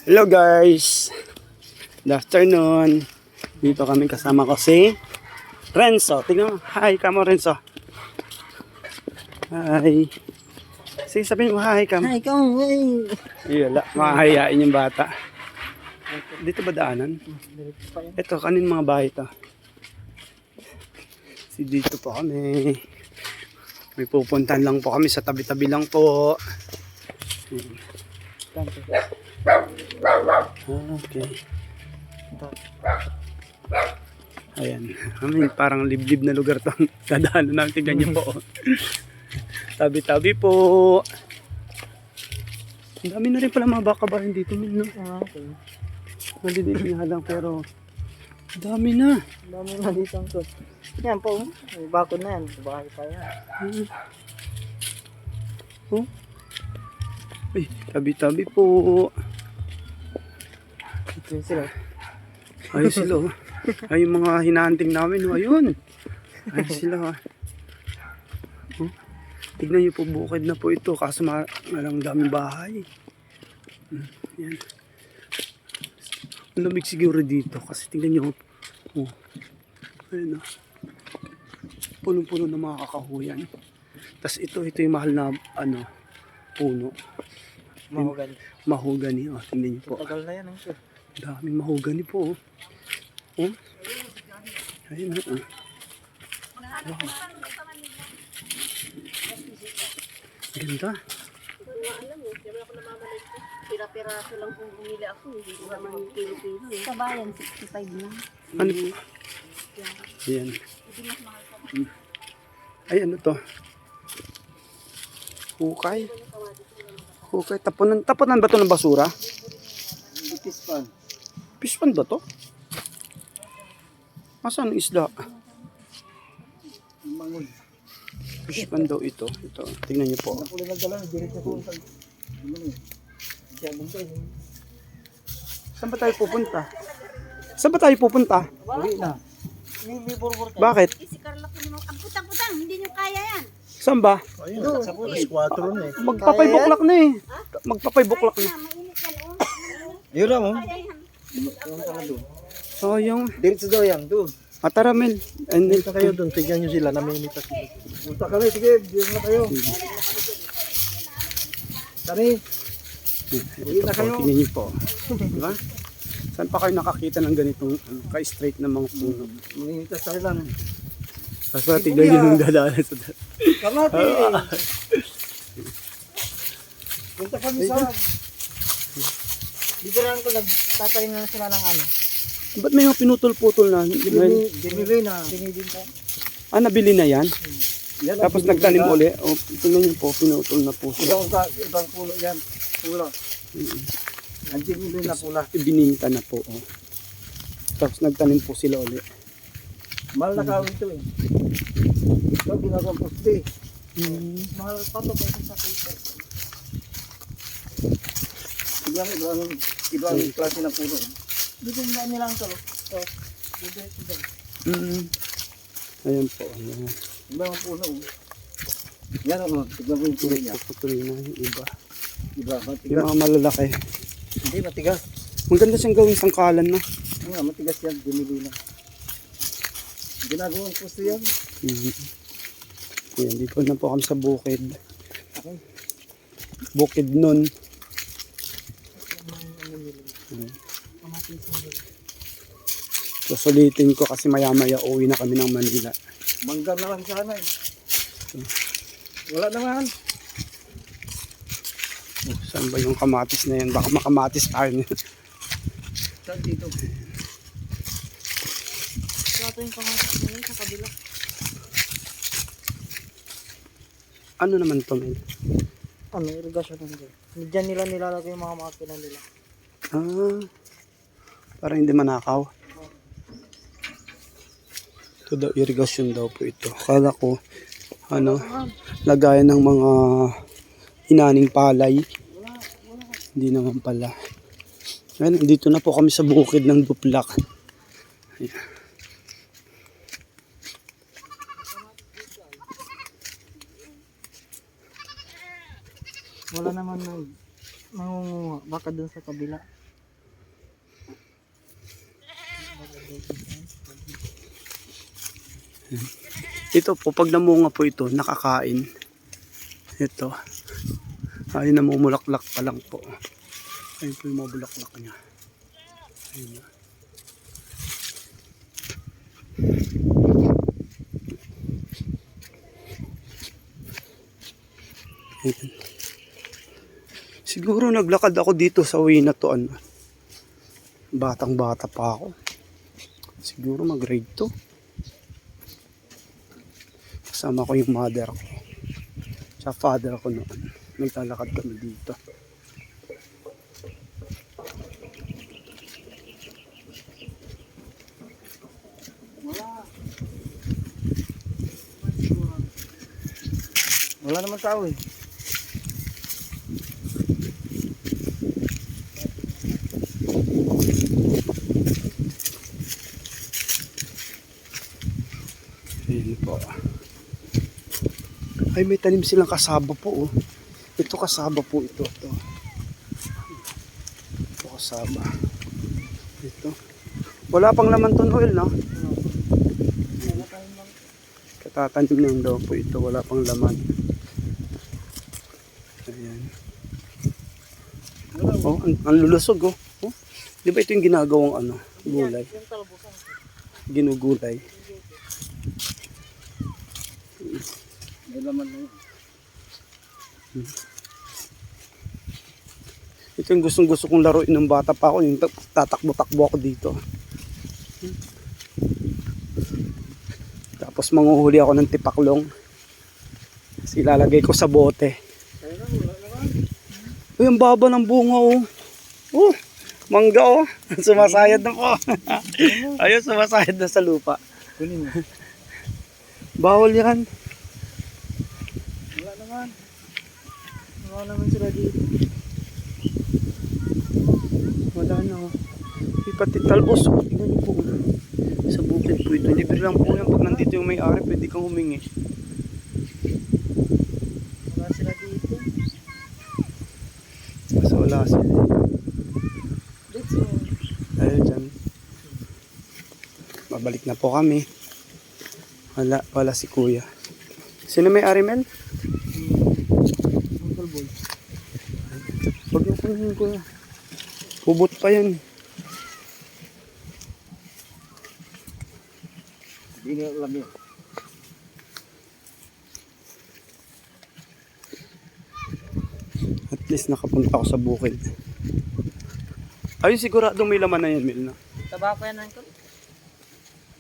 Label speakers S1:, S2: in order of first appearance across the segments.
S1: Hello guys, good afternoon. Dito kami kasama ko si Renzo. Tingnan mo, hi kamo Renzo. Hi. Sige sabihin mo hi kamo.
S2: Ay, ikaw, ay.
S1: Wala, makahayain yung bata. Dito ba daanan? Ito, kanin mga bahay to. Dito po kami. May pupuntahan lang po kami sa tabi-tabi lang po. Okay. Ayan. Parang liblib na lugar to. Dadaanan namin. Tignan niyo po. Tabi-tabi po. Ang dami na rin pala mga baka-bahin dito. No?
S2: Okay.
S1: Maliliit nga lang pero ang dami na.
S2: Ang dami na dito ang to. Yan po, may bakod na yan. Bahay pa yan.
S1: Oh. Ay, tabi-tabi po.
S2: Ito yun sila.
S1: Ayun sila. Oh. Ay, yung mga hinahunting namin. Oh. Ayun. Ayun sila. Oh. Tignan niyo po, bukid na po ito. Kaso malang daming bahay. Yan. Ang lamig siguro dito. Kasi tignan niyo. Oh. Ayun oh. Punong-puno ng mga kakahuyan. Tapos ito yung mahal na puno.
S2: Mahogany.
S1: Mahogany. Oh, tingnan niyo po.
S2: Tagal na yan ang sir.
S1: Daming mahogany po. Oh. Oh. Ayun oh. Wow. Ganda.
S3: Pira-piraso lang kung bumili ako. Hindi ko naman kilo-kilo. Sa bayan, 65 lang.
S1: Ano po? Ayan. Ay, ano to? Hukay. Hukay. Tapunan ba to ng basura?
S2: Pispan.
S1: Pispan ba to? Asan ang isda?
S2: Mangon.
S1: Pispan daw ito. Ito. Tingnan niyo po.
S2: Ako lang nagdala, direct na po.
S1: Saan ba tayo pupunta? Saan ba tayo pupunta?
S2: Uwi na. May borbor tayo.
S1: Bakit?
S3: Si Carla po naman, ang putang-putang, hindi nyo kaya yan.
S1: Saan ba?
S2: Ayun, sa pulis. 4 na eh.
S1: Magpapaybuklak na eh. Magpapaybuklak na.
S3: Mainit yan, oh.
S2: Yun na mo.
S3: Kaya yan.
S2: Punta ka doon.
S1: Sayang.
S2: Diretso daw yan, doon.
S1: Tara Mel.
S2: Punta kayo doon, tignan nyo sila, namimit ako. Punta kami, sige, diyan na kayo. Kami.
S1: Ito po, tingnan niyo po. Diba? Saan pa kayo nakakita ng ganitong ka-straight na mga puno?
S2: Mangingitas tayo lang.
S1: Tapos tignan niyo yung dadaanan sa
S2: Kamati! Punta kami sa... Dito lang ko nagtatayo na sila ng ano.
S1: Ba't may mga pinutol-putol na?
S2: Binili na. Binibinta.
S1: Nabili na yan?
S2: Yan,
S1: Tapos nagtanim uli? O, tingnan niyo po, pinutol na po siya.
S2: Ibang pulo yan. Pula. Andiyan nila na pula.
S1: Bininta na po. Oh. Tapos nagtanim po sila uli.
S2: Mahal na kaawin ito eh. Ito ginagawang poste. Mahal pa ito kaysa sa paper. Ibang klase ng puno. Dito yung daan nila ang talo. Dito.
S1: Ayan po. Ayan.
S2: Ibang puno. Yan ako. Tignan mo yung puno niya.
S1: Puputol na yung iba.
S2: Iba,
S1: Yung
S2: matigas.
S1: mga malalaki.
S2: Hindi, matigas.
S1: Maganda siyang gawing sangkalan na.
S2: Nga, matigas yan. Binili na. Ginagawang poste yan.
S1: Ayan, dito na po kami sa bukid.
S2: Okay.
S1: Bukid nun. Susulitin ko kasi maya-maya uwi na kami ng Manila.
S2: Mangga na lang sana eh. Wala naman.
S1: Oh, saan ba yung kamatis na yan? Baka makamatis tayo niya.
S2: Saan dito?
S3: Ito yung pangasak na yun sa kabila.
S1: Ano naman to, Mel?
S2: Ano, irigasyon lang dyan. Diyan nila nilalagay yung mga makina nila.
S1: Para hindi manakaw. Ito daw, irrigation daw po ito. Kala ko, lagayan ng mga inaning palay. Hindi naman pala. Ayan, dito na po kami sa bukid ng Duplak. Ayan.
S2: Wala naman nangunguha. Baka dun sa kabila.
S1: Ito po, pag namunga po ito, nakakain. Ito. Ay, namumulaklak pa lang po. Ayun po yung mga bulaklak niya. Ayun. Ayun. Siguro naglakad ako dito sa way na to. Ano. Batang bata pa ako. Siguro mag-grade 2. Kasama ko yung mother ko. Sa father ko noon. Naglalakad kami dito.
S2: Wala naman tao eh.
S1: Ayun po. Ay, may tanim silang kasaba po. Oh. Ito kasaba po ito. Ito kasaba. Ito. Wala pang laman ton oil, no? Katatanim lang daw po ito. Wala pang laman. Ayan. Oh, ang lulusog, oh. Oh. Di ba ito yung ginagawang ano? Gulay. Ginugulay.
S2: May laman na yun.
S1: Ito yung gustong-gusto kong laruin ng bata pa ako. Yung tatakbo-takbo ako dito. Tapos manguhuli ako ng tipaklong. Tapos ilalagay ko sa bote. Uy, ang baba ng bunga, oh. Oh, mangga, oh. Sumasayad na po. Ayun, sumasayad na sa lupa.
S2: Kunin mo.
S1: Bawal yan.
S2: Wala naman. Wala naman sila dito.
S1: Wala na, oh. May pati talbos, oh. Tingnan niyo po. Sa bukid po ito. Libre lang po yan. Pag nandito yung may-ari, pwede kang humingi.
S2: Wala sila dito.
S1: Kasi wala sila.
S2: Let's go.
S1: Ayun dyan. Babalik na po kami. Wala si kuya. Sino may-ari, Mel?
S2: Uncle Boy.
S1: Huwag yung kunin ko. Hubot pa yan.
S2: Hindi nila alam yun.
S1: At least nakapunta ako sa bukid. Ayun, siguradong may laman na yan, Mel, na.
S2: Tabako yan, Uncle?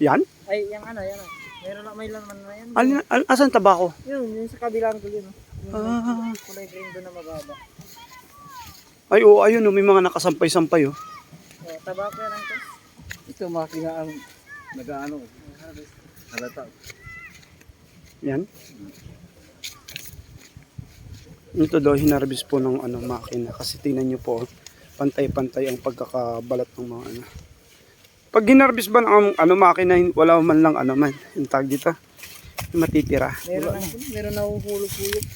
S1: Yan?
S2: Ay, yung ano, yan. Meron lang may laman na yan.
S1: Asan tabako?
S2: Yun sa kabila ko yun.
S1: Ah.
S2: Kulay green doon na mababa.
S1: Ay, oo, ayun, oh, may mga nakasampay-sampay, oh.
S2: Oh, tabako yan, Uncle. Ito, makina ang nag-ano. Halata.
S1: Yan. Ito daw, hinarbis po ng ano, makina. Kasi tingnan nyo po, pantay-pantay ang pagkakabalat ng mga ano. Pag hinarbis ba ng ano, makina, wala man lang ano man, yung tag dito, yung matitira.
S2: Meron na hulog-hulog.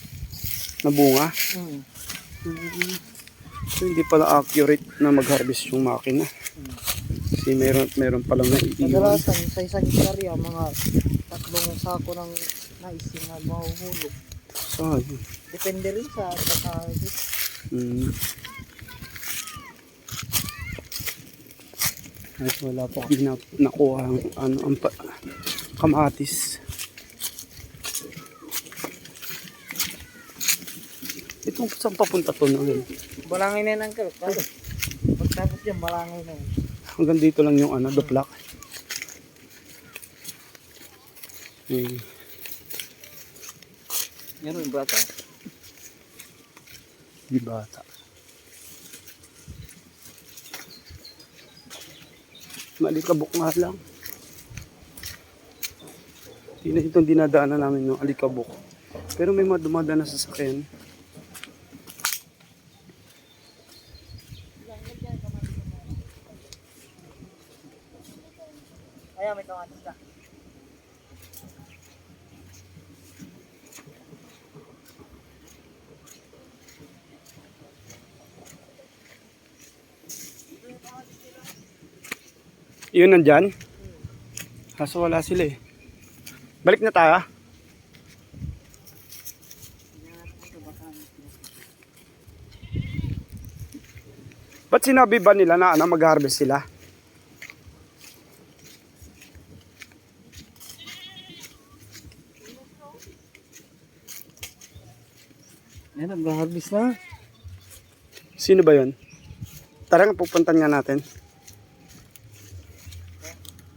S1: Na bunga.
S2: Hmm.
S1: So, hindi pala accurate na mag-harvest yung makina. Kasi meron palang naiiwan.
S2: Kadalasan sa isang hektarya, mga 3 sako ng mais na mahuhulog.
S1: So, yun.
S2: Depende rin sa pagka-harvest.
S1: Ay, wala po kami nakuha ang kamatis. Itong saan papunta to na yun?
S2: Balangay na yan, Uncle. Pagtapos yan, balangay na yan.
S1: Hanggang dito lang yung ano, duplak.
S2: Yan yung bata.
S1: Di bata. Malikabok nga lang. Hindi na itong dinadaanan namin yung alikabok. Pero may mga dumadaan na sasakyan.
S2: Ayan, may kamatis ka.
S1: Yun nandyan. Kaso wala sila eh. Balik na tayo. Ba't sinabi ba nila na ano, mag-harvest sila?
S2: Yan, nag-harvest na.
S1: Sino ba yun? Tara nga, pupuntan nga natin.